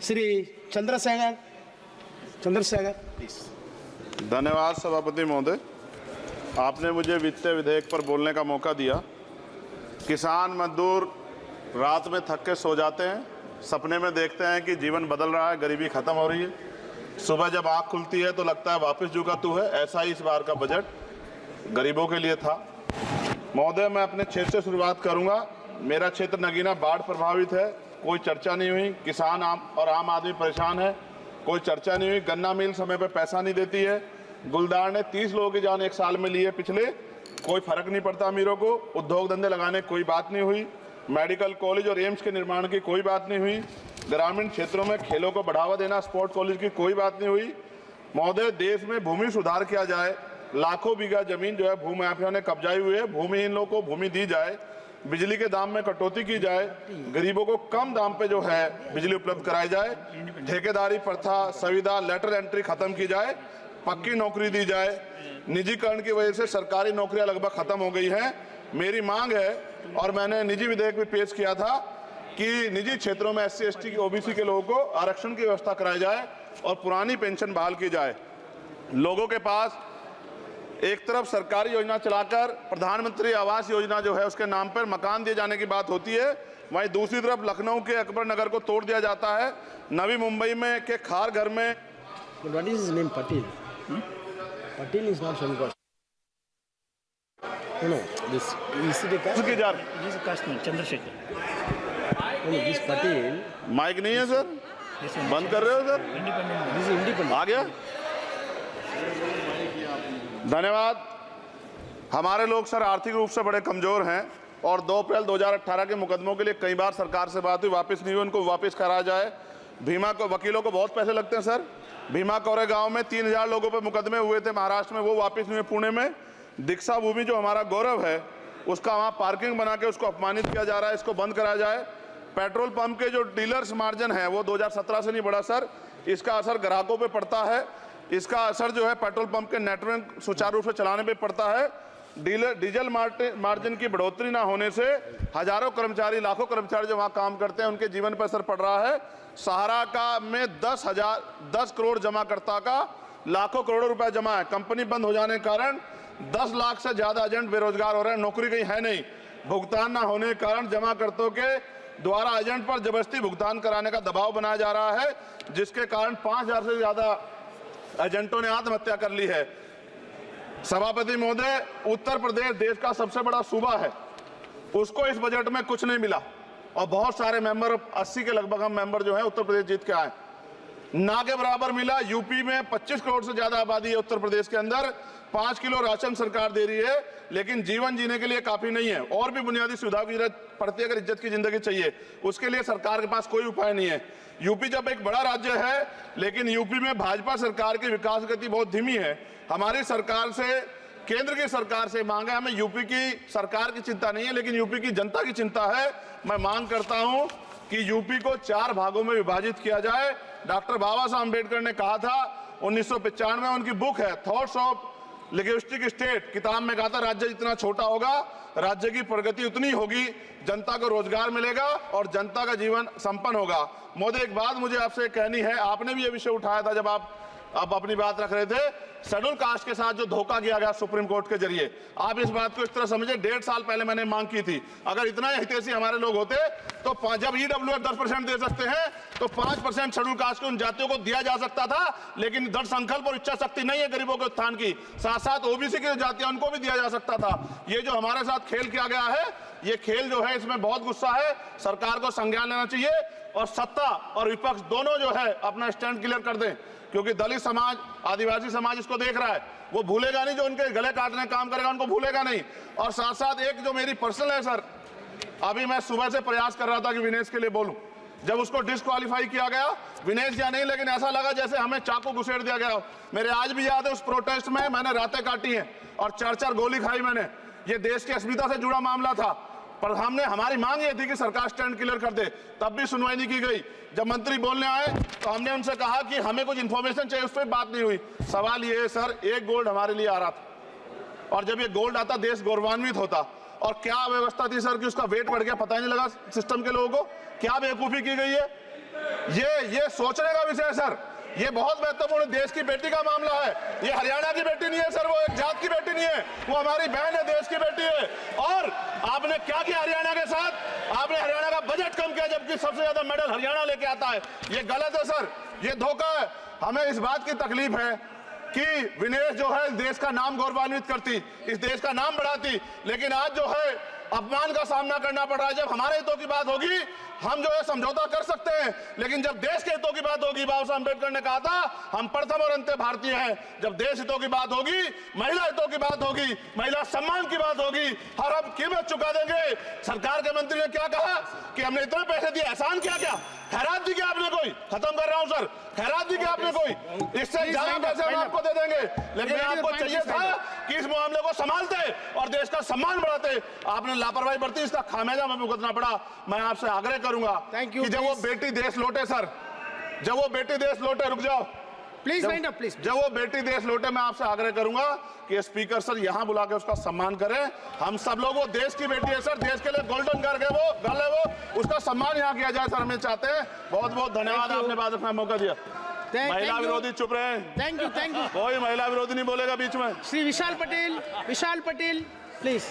Shri Chandrashekhar please. धन्यवाद सभापति महोदय, आपने मुझे वित्तीय विधेयक पर बोलने का मौका दिया। किसान मजदूर रात में थक के सो जाते हैं, सपने में देखते हैं कि जीवन बदल रहा है, गरीबी खत्म हो रही है। सुबह जब आँख खुलती है तो लगता है वापस झुका तू है। ऐसा ही इस बार का बजट गरीबों के लिए था। महोदय, मैं अपने क्षेत्र से शुरुआत करूंगा। मेरा क्षेत्र नगीना बाढ़ प्रभावित है, कोई चर्चा नहीं हुई। किसान आम आदमी परेशान है, कोई चर्चा नहीं हुई। गन्ना मिल समय पे पैसा नहीं देती है। गुलदार ने 30 लोगों की जान एक साल में ली है पिछले, कोई फर्क नहीं पड़ता अमीरों को। उद्योग धंधे लगाने कोई बात नहीं हुई। मेडिकल कॉलेज और एम्स के निर्माण की कोई बात नहीं हुई। ग्रामीण क्षेत्रों में खेलों को बढ़ावा देना, स्पोर्ट कॉलेज की कोई बात नहीं हुई। महोदय, देश में भूमि सुधार किया जाए। लाखों बीघा जमीन जो है भूमाफिया ने कब्जाई हुई है, भूमिहीन लोगों को भूमि दी जाए। बिजली के दाम में कटौती की जाए, गरीबों को कम दाम पे जो है बिजली उपलब्ध कराई जाए। ठेकेदारी प्रथा, संविदा, लेटर एंट्री खत्म की जाए, पक्की नौकरी दी जाए। निजीकरण की वजह से सरकारी नौकरियां लगभग खत्म हो गई हैं। मेरी मांग है, और मैंने निजी विधेयक भी पेश किया था, कि निजी क्षेत्रों में SC ST की OBC के लोगों को आरक्षण की व्यवस्था कराई जाए और पुरानी पेंशन बहाल की जाए। लोगों के पास एक तरफ सरकारी योजना चलाकर प्रधानमंत्री आवास योजना जो है उसके नाम पर मकान दिए जाने की बात होती है, वहीं दूसरी तरफ लखनऊ के अकबर नगर को तोड़ दिया जाता है। नवी मुंबई में के खार घर में What is his name? Patil. Patil is not Shankar. No, this is the caste. की जा This is caste man, Chandrasekhar. No, this Patil. Mike नहीं है सर, This one, बंद कर रहे हो sir? independent. This is independent. आ गया। धन्यवाद। हमारे लोग सर आर्थिक रूप से बड़े कमजोर हैं और 2 अप्रैल 2018 के मुकदमों के लिए कई बार सरकार से बात हुई, वापस नहीं हुई। उनको वापस करा जाए। भीमा को वकीलों को बहुत पैसे लगते हैं सर। भीमा कोरे गांव में 3000 लोगों पे मुकदमे हुए थे महाराष्ट्र में, वो वापस नहीं हुए। पुणे में दीक्षा भूमि जो हमारा गौरव है, उसका वहाँ पार्किंग बना के उसको अपमानित किया जा रहा है, इसको बंद कराया जाए। पेट्रोल पंप के जो डीलर्स मार्जिन है वो 2017 से नहीं बढ़ा सर, इसका असर ग्राहकों पे पड़ता है। इसका असर जो है पेट्रोल पंप के नेटवर्क सुचारू रूप से चलाने पे पड़ता है। डीजल मार्जिन की बढ़ोतरी ना होने से हजारों कर्मचारी, लाखों कर्मचारी जो वहाँ काम करते हैं उनके जीवन पर असर पड़ रहा है। सहारा का में 10 करोड़ जमाकर्ता का लाखों करोड़ों रुपए जमा है। कंपनी बंद हो जाने के कारण 10 लाख से ज्यादा एजेंट बेरोजगार हो रहे हैं, नौकरी कहीं है नहीं। भुगतान ना होने के कारण जमाकर्ताओं के द्वारा एजेंट पर जबरदस्ती भुगतान कराने का दबाव बनाया जा रहा है, जिसके कारण 5000 से ज्यादा एजेंटों ने आत्महत्या कर ली है। सभापति महोदय, उत्तर प्रदेश देश का सबसे बड़ा सूबा है, उसको इस बजट में कुछ नहीं मिला और बहुत सारे मेंबर, 80 के लगभग हम मेंबर जो है उत्तर प्रदेश जीत के आए, ना के बराबर मिला। यूपी में 25 करोड़ से ज्यादा आबादी है उत्तर प्रदेश के अंदर, 5 किलो राशन सरकार दे रही है, लेकिन जीवन जीने के लिए काफी नहीं है। और भी बुनियादी सुविधाओं की जरूरत पड़ती है। अगर इज्जत की जिंदगी चाहिए, उसके लिए सरकार के पास कोई उपाय नहीं है। यूपी जब एक बड़ा राज्य है, लेकिन यूपी में भाजपा सरकार की विकास गति बहुत धीमी है। हमारी सरकार से, केंद्र की सरकार से मांग है, हमें यूपी की सरकार की चिंता नहीं है, लेकिन यूपी की जनता की चिंता है। मैं मांग करता हूं कि यूपी को 4 भागों में विभाजित किया जाए। डॉक्टर बाबा साहब अम्बेडकर ने कहा था 1995 में, उनकी बुक है थॉट्स ऑफ लिंग्विस्टिक स्टेट, किताब में कहा था राज्य जितना छोटा होगा, राज्य की प्रगति उतनी होगी, जनता को रोजगार मिलेगा और जनता का जीवन संपन्न होगा। मोदी, एक बात मुझे आपसे कहनी है, आपने भी ये विषय उठाया था जब आप अपनी बात रख रहे थे, शेड्यूल कास्ट के साथ जो धोखा किया गया सुप्रीम कोर्ट के जरिए, आप इस बात को इस तरह समझे। 1.5 साल पहले मैंने मांग की थी, अगर इतना हितैषी हमारे लोग होते तो जब EWF 10% दे सकते हैं तो 5% शेड्यूल कास्ट के उन जातियों को दिया जा सकता था, लेकिन दृढ़ संकल्प और इच्छा शक्ति नहीं है गरीबों के उत्थान की। साथ साथ OBC की जातियां, उनको भी दिया जा सकता था। ये जो हमारे साथ खेल किया गया है, ये खेल जो है इसमें बहुत गुस्सा है, सरकार को संज्ञान लेना चाहिए और सत्ता और विपक्ष दोनों जो है अपना स्टैंड क्लियर कर दें, क्योंकि दलित समाज, आदिवासी समाज इसको देख रहा है, वो भूलेगा नहीं। जो उनके गले काटने का काम करेगा उनको भूलेगा नहीं। और साथ साथ एक जो मेरी पर्सनल है सर, अभी मैं सुबह से प्रयास कर रहा था कि विनेश के लिए बोलूं, जब उसको डिस्क्वालीफाई किया गया, विनेश या नहीं, लेकिन ऐसा लगा जैसे हमें चाकू घुसेड़ दिया गया। मेरे आज भी याद है उस प्रोटेस्ट में मैंने रातें काटी हैं और 4-4 गोली खाई मैंने। ये देश की अस्मिता से जुड़ा मामला था, पर हमारी मांग ये थी कि सरकार स्टैंड क्लियर कर दे, तब भी सुनवाई नहीं की गई। जब मंत्री बोलने आए तो हमने उनसे कहा कि हमें कुछ इंफॉर्मेशन चाहिए, उस पर बात नहीं हुई। सवाल ये है सर, 1 गोल्ड हमारे लिए आ रहा था और जब ये गोल्ड आता देश गौरवान्वित होता, और क्या व्यवस्था थी सर कि उसका वेट बढ़ गया, पता ही नहीं लगा सिस्टम के लोगों को। क्या बेवकूफी की गई है, ये सोचने का विषय है सर। ये बहुत महत्वपूर्ण देश की बेटी का मामला है। ये हरियाणा की बेटी नहीं है सर, वो एक जात की बेटी नहीं है, वो हमारी बहन है, देश की बेटी है। और आपने क्या किया हरियाणा के साथ? आपने हरियाणा का बजट कम किया, जबकि सबसे ज्यादा मेडल हरियाणा लेके आता है। ये गलत है सर, ये धोखा है। हमें इस बात की तकलीफ है कि विनेश जो है देश का नाम गौरवान्वित करती, इस देश का नाम बढ़ाती, लेकिन आज जो है अपमान का सामना करना पड़ रहा है। जब हमारे हितों की बात होगी हम जो है समझौता कर सकते हैं, लेकिन जब देश के हितों की बात होगी, बाबा साहब अम्बेडकर ने कहा था हम प्रथम और अंत्य भारतीय हैं। जब देश हितों की बात होगी, महिला हितों की बात होगी, महिला सम्मान की बात होगी, हर हम कीमत चुका देंगे। सरकार के मंत्री ने क्या कहा कि हमने इतने पैसे दिए, एहसान किया क्या? खैरात दी क्या आपने कोई? खत्म कर रहा हूं सर, खैरात दी क्या आपने कोई? इससे ज्यादा पैसे हम आपको दे देंगे, लेकिन आपको चाहिए था कि इस मामले को संभालते और देश का सम्मान बढ़ाते। आपने लापरवाही बरती, इसका खामियाजा हमें भुगतना पड़ा। मैं आपसे आग्रह करूंगा कि जब वो बेटी देश लौटे सर, जब वो बेटी देश लौटे, रुक जाओ प्लीज वाइंड अप प्लीज। जब वो बेटी देश लौटे, मैं आपसे आग्रह करूंगा कि स्पीकर सर यहां बुला के उसका सम्मान करें। हम सब लोग, वो देश की बेटी है सर, देश के लिए गोल्डन कर गए वो गल है, वो उसका सम्मान यहां किया जाए सर, हमें चाहते हैं। बहुत बहुत धन्यवाद, आपने बात रखने का मौका दिया। महिला विरोधी चुप रहे। थैंक यू कोई महिला विरोधी नहीं बोलेगा बीच में। श्री विशाल पटेल प्लीज।